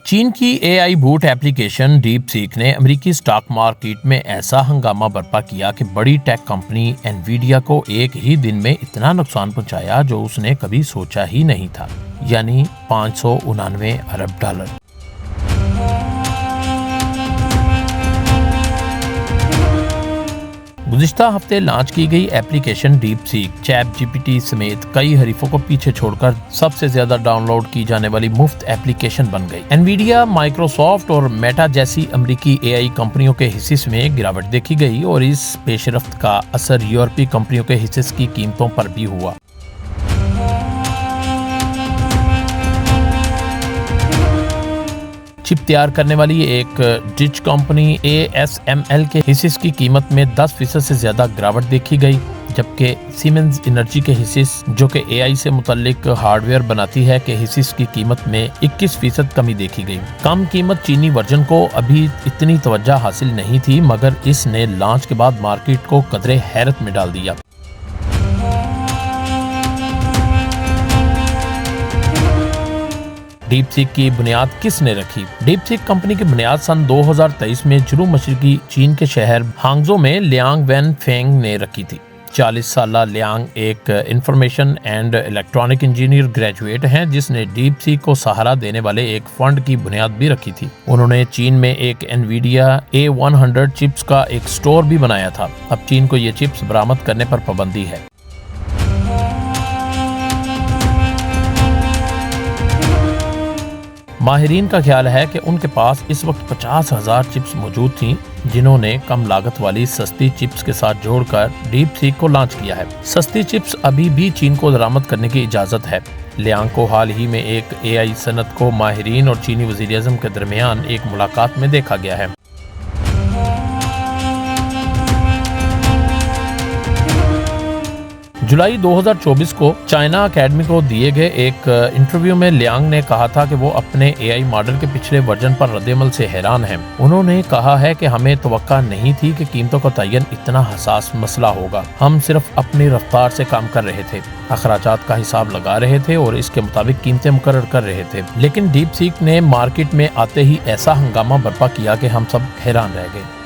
चीन की AI boot application deep seek ने अमेरिकी स्टॉक मार्केट में ऐसा हंगामा बर्पा किया कि बड़ी टेक कंपनी एनवीडिया को एक ही दिन में इतना नुकसान पहुंचाया जो उसने कभी सोचा ही नहीं था, यानी 599 अरब डॉलर। गुज़िश्ता हफ्ते लॉन्च की गई application deep seek chat GPT समेत कई हरीफों को पीछे छोड़कर सबसे ज्यादा डाउनलोड की जाने वाली मुफ्त एप्लीकेशन बन गई। एनवीडिया, माइक्रोसॉफ्ट और मेटा जैसी अमेरिकी एआई कंपनियों के हिस्से में गिरावट देखी गई और इस पेशरफ्त का असर यूरोपीय कंपनियों के हिस्से की कीमतों पर भी हुआ। चिप तैयार करने वाली एक डिच कंपनी ASML के हिस्से की कीमत में 10% से ज्यादा गिरावट देखी गई, जबकि सीमेंस एनर्जी के हिस्से जो कि एआई से मुतल्लिक हार्डवेयर बनाती है के हिस्से की कीमत में 21% कमी देखी गई। कम कीमत चीनी वर्जन को अभी इतनी तवज्जो हासिल नहीं थी, मगर इसने लॉन्च के बाद मार्केट को कदरे हैरत में डाल दिया। डीप सीक की बुनियाद किसने रखी? डीप सीक कंपनी की बुनियाद सन 2023 में जनूब मशरकी चीन के शहर हांगजो में लियांग वैन फेंग ने रखी थी। 40 साला लियांग एक information and electronic engineer graduate हैं जिसने डीप सीक को सहारा देने वाले एक फंड की बुनियाद भी रखी थी। उन्होंने चीन में एक एनवीडिया A100 चिप्स का एक स्टोर भी बनाया था। अब चीन को ये चिप्स बरामद करने पर पाबंदी है। माहिरीन का ख्याल है कि उनके पास इस वक्त 50,000 चिप्स मौजूद थीं, जिन्होंने कम लागत वाली सस्ती चिप्स के साथ जोड़कर डीप सीक को लॉन्च किया है। सस्ती चिप्स अभी भी चीन को बरामद करने की इजाज़त है। लियांग को हाल ही में एक एआई सनत को माहिरीन और चीनी वज़ीर-ए-आज़म के दरमियान एक मुलाकात में देखा गया है। जुलाई 2024 को चाइना अकेडमी को दिए गए एक इंटरव्यू में लियांग ने कहा था कि वो अपने एआई मॉडल के पिछले वर्जन पर रद्द-ए-अमल से हैरान हैं। उन्होंने कहा है कि हमें तवक्का नहीं थी कि कीमतों का तयन इतना हसास मसला होगा। हम सिर्फ अपनी रफ्तार से काम कर रहे थे, अखराजात का हिसाब लगा रहे थे और इसके मुताबिक कीमतें मुकर्रर कर रहे थे। लेकिन डीप सीक ने मार्केट में आते ही ऐसा हंगामा बर्पा किया कि हम सब हैरान रह गए।